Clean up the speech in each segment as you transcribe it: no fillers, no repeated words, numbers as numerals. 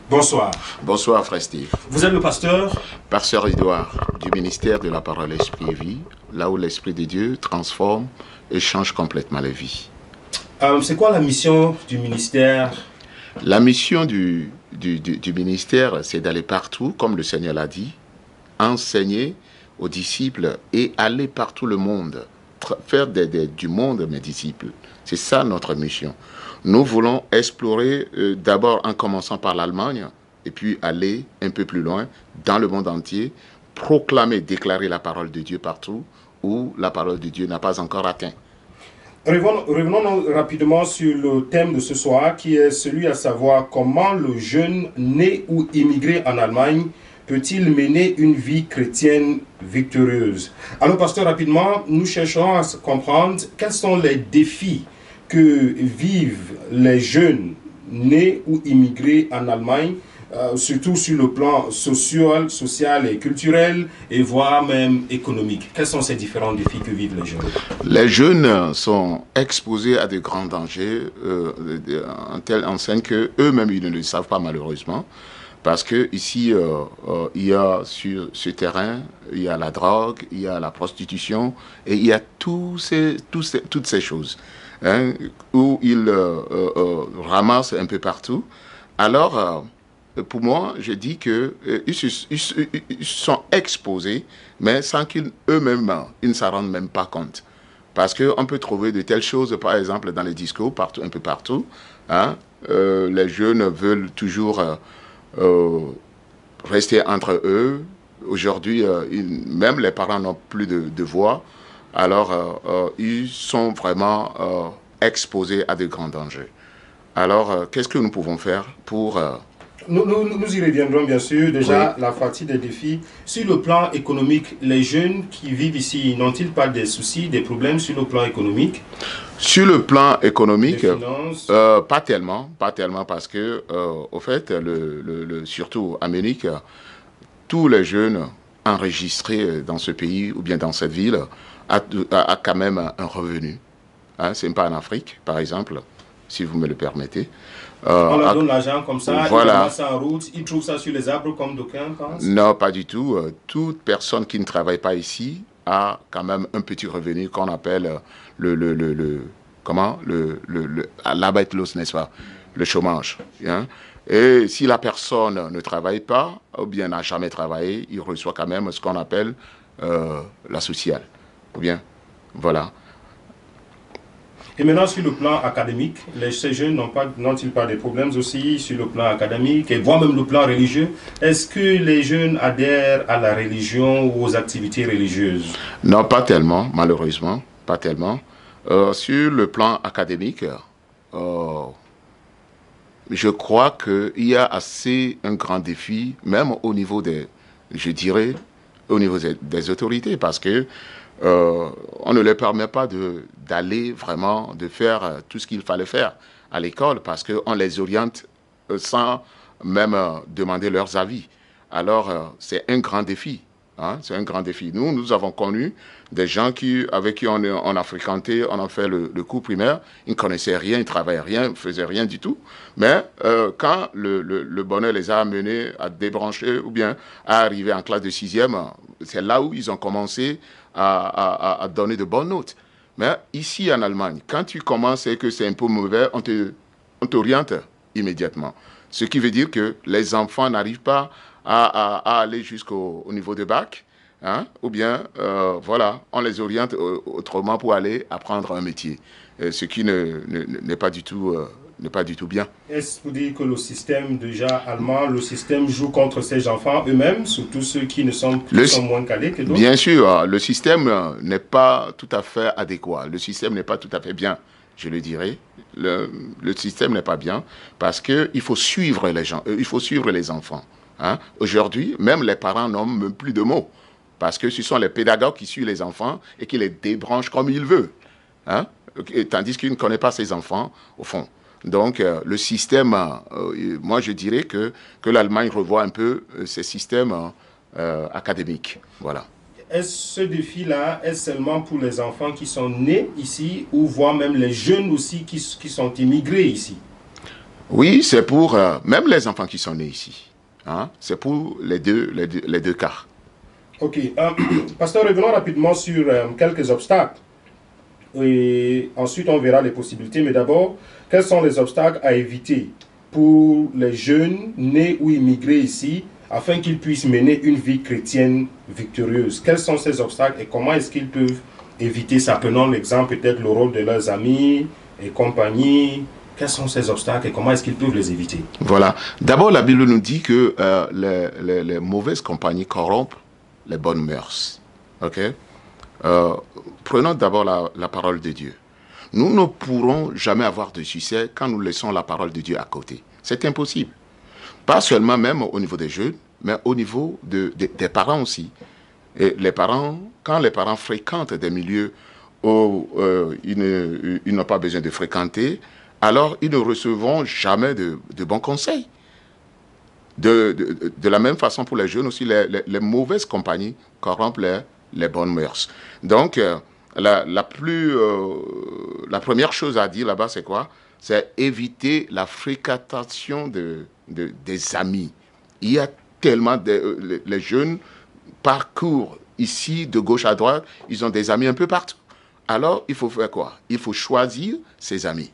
Bonsoir. Bonsoir, frère Steve. Vous êtes le pasteur? Pasteur Edouard, du ministère de la parole Esprit et Vie, là où l'Esprit de Dieu transforme et change complètement les vies. C'est quoi la mission du ministère? La mission du ministère, c'est d'aller partout, comme le Seigneur l'a dit, enseigner aux disciples et aller partout le monde, faire du monde mes disciples. C'est ça notre mission. Nous voulons explorer d'abord en commençant par l'Allemagne et puis aller un peu plus loin dans le monde entier, proclamer, déclarer la parole de Dieu partout où la parole de Dieu n'a pas encore atteint. Revenons rapidement sur le thème de ce soir qui est celui à savoir comment le jeune né ou immigré en Allemagne peut-il mener une vie chrétienne victorieuse. Alors pasteur, rapidement, nous cherchons à comprendre quels sont les défis que vivent les jeunes nés ou immigrés en Allemagne, surtout sur le plan social et culturel, et voire même économique. Quels sont ces différents défis que vivent les jeunes? Les jeunes sont exposés à de grands dangers en telle enseigne qu'eux-mêmes ils ne le savent pas malheureusement. Parce que ici, il y a sur ce terrain, il y a la drogue, il y a la prostitution, et il y a toutes ces choses où ils ramassent un peu partout. Alors, pour moi, je dis qu'ils sont exposés, mais sans qu'eux-mêmes, ils ne s'en rendent même pas compte. Parce qu'on peut trouver de telles choses, par exemple, dans les discos, partout, un peu partout. Les jeunes veulent toujours rester entre eux. Aujourd'hui, même les parents n'ont plus de voix. Alors, ils sont vraiment exposés à de grands dangers. Alors, qu'est-ce que nous pouvons faire pour... Nous y reviendrons bien sûr. Déjà, Oui. la partie des défis. Sur le plan économique, les jeunes qui vivent ici n'ont-ils pas des soucis, des problèmes sur le plan économique? Sur le plan économique, Des finances? pas tellement parce que, au fait, surtout à Munich, tous les jeunes enregistrés dans ce pays ou bien dans cette ville a quand même un revenu. Ce n'est pas en Afrique, par exemple, si vous me le permettez. On leur donne l'argent comme ça, voilà. ils ramassent ça en route, ils trouvent ça sur les arbres comme d'aucuns pensent? Non, pas du tout. Toute personne qui ne travaille pas ici a quand même un petit revenu qu'on appelle l'Arbeitslos, n'est-ce pas? Le chômage. Et si la personne ne travaille pas, ou bien n'a jamais travaillé, il reçoit quand même ce qu'on appelle la sociale. Ou bien, voilà. Et maintenant, sur le plan académique, ces jeunes n'ont-ils pas des problèmes aussi sur le plan académique et voire même le plan religieux? Est-ce que les jeunes adhèrent à la religion ou aux activités religieuses? Non, pas tellement, malheureusement, pas tellement. Sur le plan académique, je crois qu'il y a assez un grand défi, même au niveau je dirais, au niveau des autorités, parce que on ne leur permet pas d'aller vraiment, de faire tout ce qu'il fallait faire à l'école, parce qu'on les oriente sans même demander leurs avis. Alors, c'est un grand défi. C'est un grand défi. Nous avons connu des gens avec qui on a fréquenté, on a fait le cours primaire, ils ne connaissaient rien, ils ne travaillaient rien, ils ne faisaient rien du tout. Mais quand le bonheur les a amenés à débrancher ou bien à arriver en classe de 6e, c'est là où ils ont commencé à donner de bonnes notes. Mais ici en Allemagne, quand tu commences et que c'est un peu mauvais, on t'oriente immédiatement. Ce qui veut dire que les enfants n'arrivent pas à aller jusqu'au niveau de bac, ou bien, voilà, on les oriente autrement pour aller apprendre un métier, ce qui n'est pas du tout bien. Est-ce pour dire que le système déjà allemand, le système joue contre ces enfants eux-mêmes, surtout ceux qui sont moins calés que d'autres? Bien sûr, le système n'est pas tout à fait adéquat, le système n'est pas tout à fait bien, je le dirais. Le système n'est pas bien parce qu'il faut suivre les gens, il faut suivre les enfants. Aujourd'hui, même les parents n'ont même plus de mots parce que ce sont les pédagogues qui suivent les enfants et qui les débranchent comme ils veulent. Tandis qu'ils ne connaissent pas ces enfants, au fond. Donc, le système, moi je dirais que l'Allemagne revoit un peu ses systèmes académiques. Voilà. Ce défi-là est seulement pour les enfants qui sont nés ici ou voire même les jeunes aussi qui sont immigrés ici? Oui, c'est pour même les enfants qui sont nés ici. Hein, c'est pour les deux cas. Ok. Pasteur, revenons rapidement sur quelques obstacles. Et ensuite, on verra les possibilités. Mais d'abord, quels sont les obstacles à éviter pour les jeunes nés ou immigrés ici afin qu'ils puissent mener une vie chrétienne victorieuse? Quels sont ces obstacles et comment est-ce qu'ils peuvent éviter ça? Prenons l'exemple, peut-être le rôle de leurs amis et compagnie. Quels sont ces obstacles et comment est-ce qu'ils peuvent les éviter? Voilà. D'abord, la Bible nous dit que les mauvaises compagnies corrompent les bonnes mœurs. OK? Euh, Prenons d'abord la parole de Dieu. Nous ne pourrons jamais avoir de succès quand nous laissons la parole de Dieu à côté. C'est impossible. Pas seulement même au niveau des jeunes, mais au niveau des parents aussi. Et les parents, quand les parents fréquentent des milieux où ils n'ont pas besoin de fréquenter, alors ils ne recevront jamais de bons conseils. De la même façon pour les jeunes aussi, les mauvaises compagnies corrompent les bonnes mœurs. Donc, la première chose à dire là-bas, c'est quoi? C'est éviter la fréquentation des amis. Il y a tellement les jeunes parcourent ici de gauche à droite, ils ont des amis un peu partout. Alors, il faut faire quoi? Il faut choisir ses amis.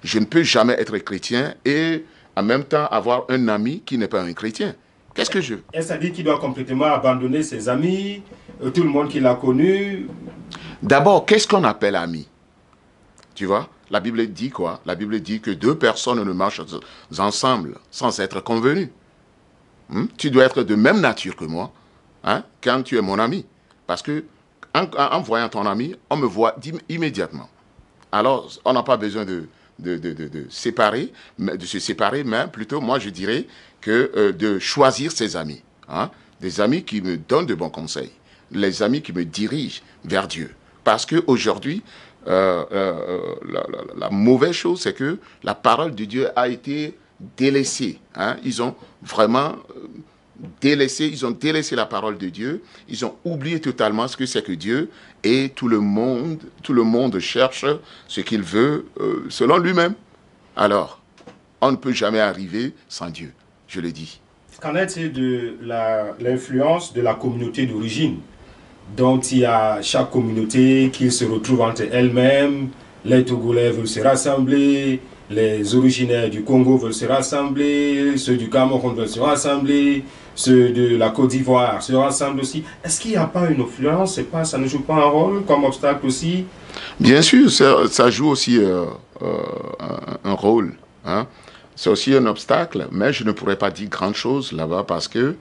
Je ne peux jamais être chrétien et en même temps avoir un ami qui n'est pas un chrétien. Qu'est-ce que je... Est-ce à dire qu'il doit complètement abandonner ses amis, tout le monde qu'il a connu? D'abord, qu'est-ce qu'on appelle ami? Tu vois, la Bible dit quoi? La Bible dit que deux personnes ne marchent ensemble sans être convenues. Tu dois être de même nature que moi, hein, quand tu es mon ami. Parce que en voyant ton ami, on me voit immédiatement. Alors, on n'a pas besoin de se séparer, mais plutôt, moi, je dirais que de choisir ses amis. Hein, des amis qui me donnent de bons conseils. Les amis qui me dirigent vers Dieu. Parce qu'aujourd'hui, la mauvaise chose, c'est que la parole de Dieu a été délaissée. Hein. Ils ont vraiment délaissé, ils ont délaissé la parole de Dieu. Ils ont oublié totalement ce que c'est que Dieu. Et tout le monde cherche ce qu'il veut selon lui-même. Alors, on ne peut jamais arriver sans Dieu, je le dis. Qu'en est-il de l'influence de la communauté d'origine, dont il y a chaque communauté qui se retrouve entre elles-mêmes? Les Togolais veulent se rassembler, les originaires du Congo veulent se rassembler, ceux du Cameroun veulent se rassembler, ceux de la Côte d'Ivoire se rassemblent aussi. Est-ce qu'il n'y a pas une influence? Ça ne joue pas un rôle comme obstacle aussi? Bien sûr, ça joue aussi un rôle. Hein. C'est aussi un obstacle, mais je ne pourrais pas dire grand chose là-bas parce que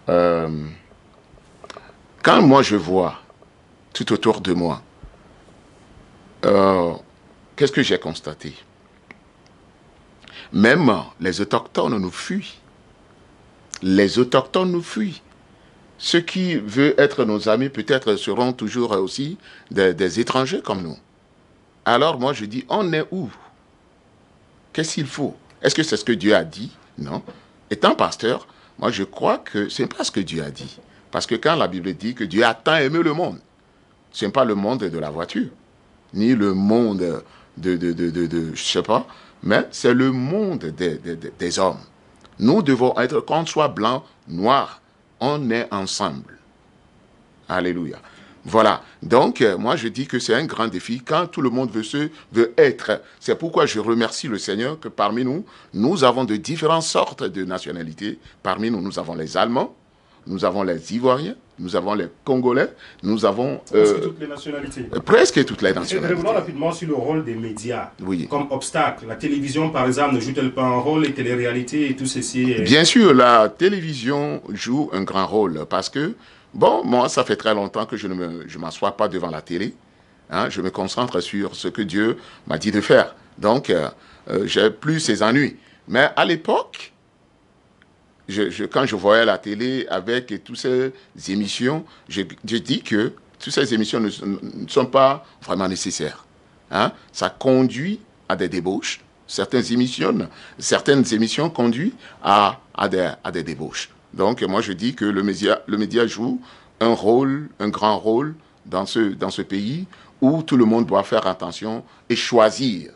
euh, quand moi je vois tout autour de moi, qu'est-ce que j'ai constaté? Même les autochtones nous fuient. Les autochtones nous fuient. Ceux qui veulent être nos amis peut-être seront toujours aussi des étrangers comme nous. Alors moi je dis, on est où? Qu'est-ce qu'il faut? Est-ce que c'est ce que Dieu a dit? Non. Étant pasteur, moi je crois que ce n'est pas ce que Dieu a dit. Parce que quand la Bible dit que Dieu a tant aimé le monde, ce n'est pas le monde de la voiture, ni le monde je sais pas, mais c'est le monde des hommes. Nous devons être, qu'on soit blanc, noir, on est ensemble. Alléluia. Voilà. Donc, moi, je dis que c'est un grand défi quand tout le monde veut être. C'est pourquoi je remercie le Seigneur que parmi nous, nous avons de différentes sortes de nationalités. Parmi nous, nous avons les Allemands, nous avons les Ivoiriens, nous avons les Congolais, nous avons... presque toutes les nationalités. Presque toutes les nationalités. Revenons rapidement sur le rôle des médias oui. comme obstacle. La télévision, par exemple, ne joue-t-elle pas un rôle, les téléréalités et tout ceci? Bien sûr, la télévision joue un grand rôle parce que, bon, moi, ça fait très longtemps que je ne m'assois pas devant la télé. Hein, je me concentre sur ce que Dieu m'a dit de faire. Donc, j'ai plus ces ennuis. Mais à l'époque, quand je voyais la télé avec toutes ces émissions, je dis que toutes ces émissions ne sont pas vraiment nécessaires. Hein? Ça conduit à des débauches. Certaines émissions conduisent à des débauches. Donc, moi, je dis que le média joue un rôle, un grand rôle dans ce pays où tout le monde doit faire attention et choisir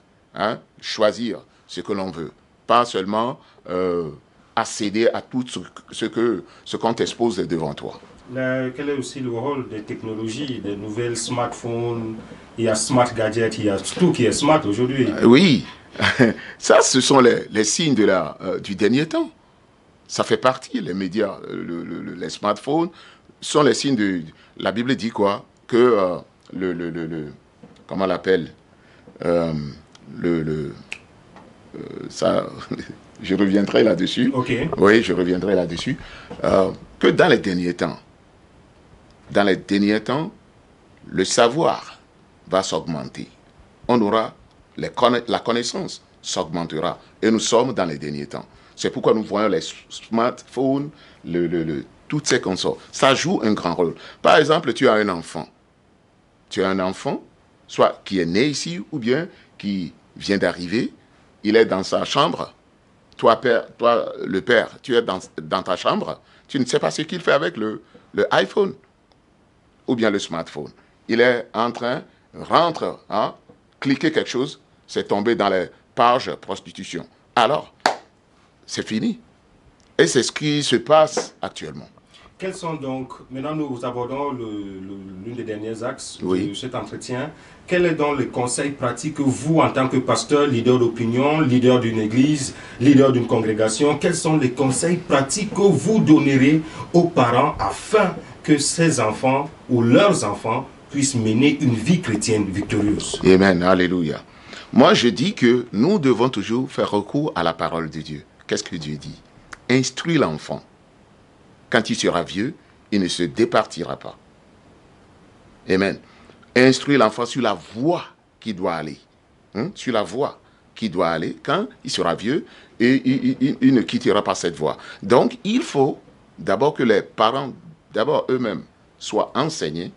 ce que l'on veut. pas seulement accéder à tout ce qu'on t'expose devant toi. Quel est aussi le rôle des technologies, des nouvelles smartphones? Il y a smart gadgets, il y a tout qui est smart aujourd'hui. Oui, ça, ce sont les signes du dernier temps. Ça fait partie, les médias, les smartphones sont les signes de... La Bible dit quoi? Que comment on l'appelle? Ça, je reviendrai là-dessus. Ok. Oui, je reviendrai là-dessus. Que dans les derniers temps, le savoir va s'augmenter. On aura la connaissance s'augmentera. Et nous sommes dans les derniers temps. C'est pourquoi nous voyons les smartphones, toutes ces consoles. Ça joue un grand rôle. Par exemple, tu as un enfant. Tu as un enfant, soit qui est né ici, ou bien qui vient d'arriver. Il est dans sa chambre. Toi, le père, tu es dans ta chambre. Tu ne sais pas ce qu'il fait avec le iPhone ou bien le smartphone. Il est en train, rentre, cliquer quelque chose, c'est tombé dans les pages prostitution. Alors, c'est fini. Et c'est ce qui se passe actuellement. Quels sont donc, maintenant nous abordons l'une des derniers axes de cet entretien. Quel est donc le conseil pratique que vous, en tant que pasteur, leader d'opinion, leader d'une église, leader d'une congrégation, quels sont les conseils pratiques que vous donnerez aux parents afin que ces enfants ou leurs enfants puissent mener une vie chrétienne victorieuse? Amen, alléluia. Moi, je dis que nous devons toujours faire recours à la parole de Dieu. Qu'est-ce que Dieu dit? Instruis l'enfant. Quand il sera vieux, il ne se départira pas. Amen. Instruis l'enfant sur la voie qu'il doit aller. Sur la voie qu'il doit aller. Quand il sera vieux, et il ne quittera pas cette voie. Donc, il faut d'abord que les parents, d'abord eux-mêmes, soient enseignés.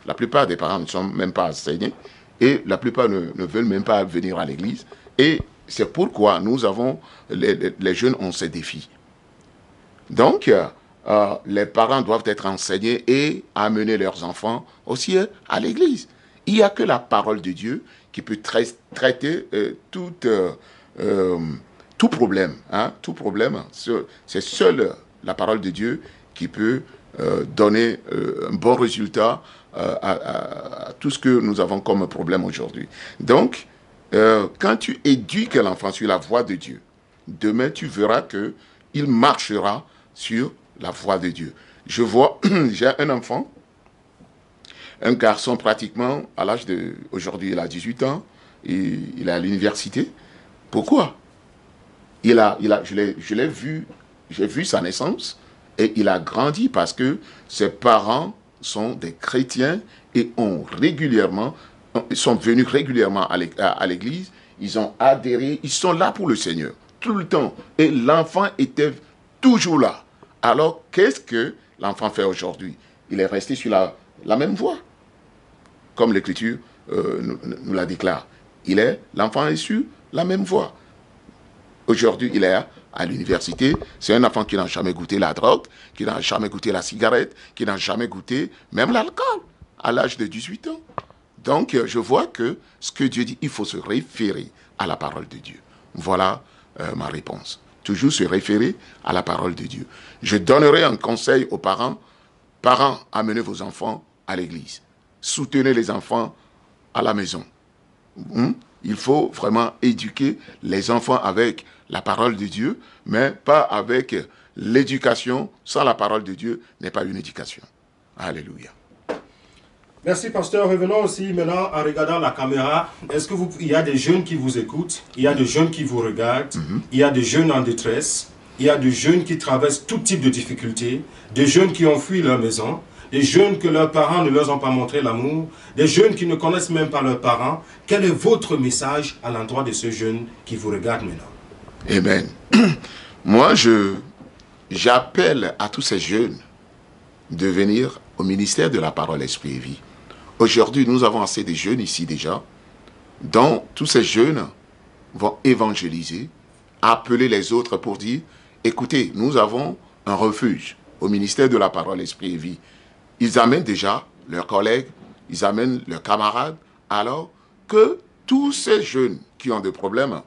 La plupart des parents ne sont même pas enseignés. Et la plupart ne veulent même pas venir à l'église. Et c'est pourquoi nous avons, les jeunes ont ces défis. Donc, les parents doivent être enseignés et amener leurs enfants aussi à l'église. Il n'y a que la parole de Dieu qui peut traiter tout problème. Tout problème, c'est seule la parole de Dieu qui peut donner un bon résultat à tout ce que nous avons comme problème aujourd'hui. Donc, quand tu éduques l'enfant sur la voie de Dieu, demain tu verras qu'il marchera sur la voie de Dieu. Je vois, j'ai un enfant, un garçon pratiquement, à l'âge de, aujourd'hui il a 18 ans, et il est à l'université. Pourquoi? Je l'ai vu, j'ai vu sa naissance, et il a grandi parce que ses parents sont des chrétiens et ils sont venus régulièrement à l'église, ils ont adhéré, ils sont là pour le Seigneur, tout le temps. Et l'enfant était toujours là. Alors, qu'est-ce que l'enfant fait aujourd'hui? Il est resté sur la même voie, comme l'Écriture nous la déclare. L'enfant est sur la même voie. Aujourd'hui, il est à l'université. C'est un enfant qui n'a jamais goûté la drogue, qui n'a jamais goûté la cigarette, qui n'a jamais goûté même l'alcool à l'âge de 18 ans. Donc, je vois que ce que Dieu dit, il faut se référer à la parole de Dieu. Voilà ma réponse. Toujours se référer à la parole de Dieu. Je donnerai un conseil aux parents. Parents, amenez vos enfants à l'église. Soutenez les enfants à la maison. Il faut vraiment éduquer les enfants avec la parole de Dieu, mais pas avec l'éducation. Sans la parole de Dieu n'est pas une éducation. Alléluia. Merci, pasteur. Revenons aussi maintenant en regardant la caméra. Est-ce que il y a des jeunes qui vous écoutent? Il y a des jeunes qui vous regardent? Il y a des jeunes en détresse? Il y a des jeunes qui traversent tout type de difficultés? Des jeunes qui ont fui leur maison? Des jeunes que leurs parents ne leur ont pas montré l'amour? Des jeunes qui ne connaissent même pas leurs parents? Quel est votre message à l'endroit de ces jeunes qui vous regardent maintenant? Amen. Moi, j'appelle à tous ces jeunes de venir au ministère de la parole, esprit et vie. Aujourd'hui, nous avons assez de jeunes ici déjà, dont tous ces jeunes vont évangéliser, appeler les autres pour dire, écoutez, nous avons un refuge au ministère de la parole, esprit et vie. Ils amènent déjà leurs collègues, ils amènent leurs camarades, alors que tous ces jeunes qui ont des problèmes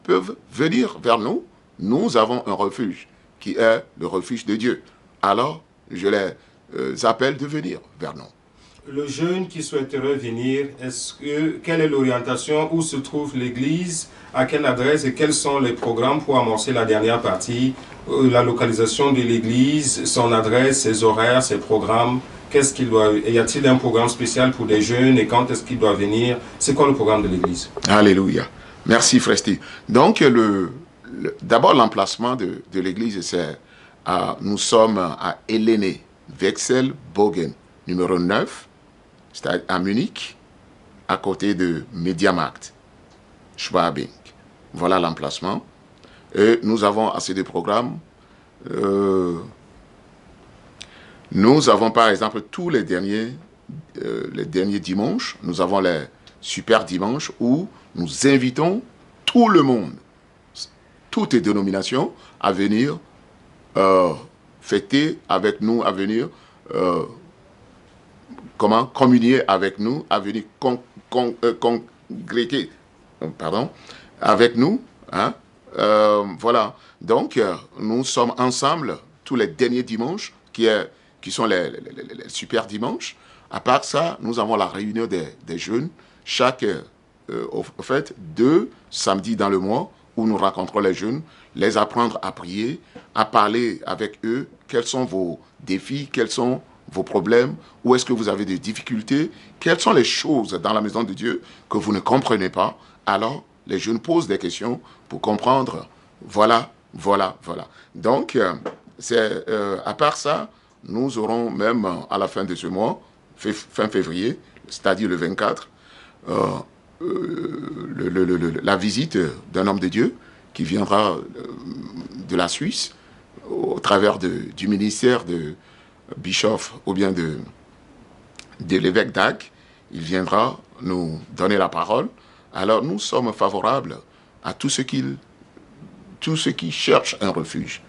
peuvent venir vers nous. Nous avons un refuge qui est le refuge de Dieu. Alors, je les appelle de venir vers nous. Le jeune qui souhaiterait venir, quelle est l'orientation, où se trouve l'église, à quelle adresse et quels sont les programmes pour amorcer la dernière partie, la localisation de l'église, son adresse, ses horaires, ses programmes, y a-t-il un programme spécial pour des jeunes et quand est-ce qu'il doit venir? C'est quoi le programme de l'église? Alléluia. Merci Frère Steve. Donc, d'abord l'emplacement de l'église, c'est nous sommes à Helene, Wechselbogen, numéro 9, c'est à Munich, à côté de Mediamarkt, Schwabing. Voilà l'emplacement. Et nous avons assez de programmes. Nous avons par exemple tous les derniers dimanches, nous avons les super dimanches où nous invitons tout le monde, toutes les dénominations à venir fêter avec nous, à venir communier avec nous, à venir congréger avec nous. Hein? Voilà. Donc, nous sommes ensemble tous les derniers dimanches, qui sont les super dimanches. À part ça, nous avons la réunion des jeunes, au fait, 2 samedis dans le mois, où nous rencontrons les jeunes, les apprendre à prier, à parler avec eux, quels sont vos défis, quels sont vos problèmes, où est-ce que vous avez des difficultés, quelles sont les choses dans la maison de Dieu que vous ne comprenez pas. Alors, les jeunes posent des questions pour comprendre. Voilà. Donc, à part ça, nous aurons même à la fin de ce mois, fin février, c'est-à-dire le 24, la visite d'un homme de Dieu qui viendra de la Suisse au travers du ministère de Bischoff ou bien de l'évêque d'Agde. Il viendra nous donner la parole. Alors nous sommes favorables à tous ceux qui cherchent un refuge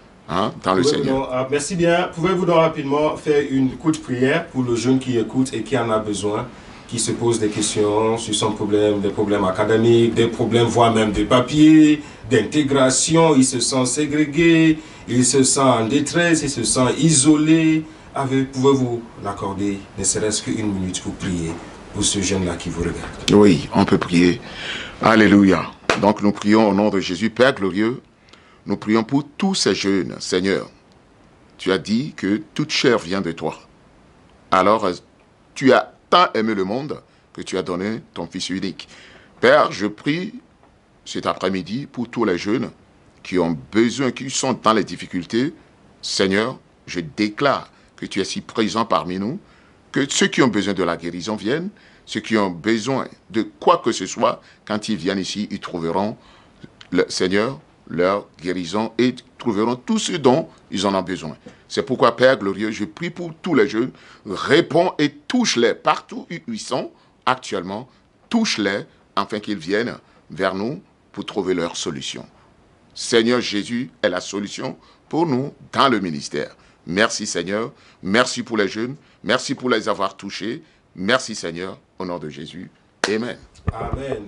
dans le Seigneur. Merci bien. Pouvez-vous donc rapidement faire une courte prière pour le jeune qui écoute et qui en a besoin, qui se pose des questions sur son problème, des problèmes académiques, des problèmes voire même de papier, d'intégration, il se sent ségrégué, il se sent en détresse, il se sent isolé. Pouvez-vous l'accorder, ne serait-ce qu'une minute pour prier pour ce jeune-là qui vous regarde? Oui, on peut prier. Alléluia. Donc nous prions au nom de Jésus, Père glorieux. Nous prions pour tous ces jeunes, Seigneur. Tu as dit que toute chair vient de toi. Alors, tu as tant aimé le monde que tu as donné ton Fils unique. Père, je prie cet après-midi pour tous les jeunes qui ont besoin, qui sont dans les difficultés. Seigneur, je déclare que tu es si présent parmi nous, que ceux qui ont besoin de la guérison viennent, ceux qui ont besoin de quoi que ce soit, quand ils viennent ici, ils trouveront, Seigneur, leur guérison et trouveront tout ce dont ils en ont besoin. C'est pourquoi, Père glorieux, je prie pour tous les jeunes, réponds et touche-les partout où ils sont actuellement, touche-les afin qu'ils viennent vers nous pour trouver leur solution. Seigneur Jésus est la solution pour nous dans le ministère. Merci Seigneur, merci pour les jeunes, merci pour les avoir touchés, merci Seigneur, au nom de Jésus. Amen. Amen.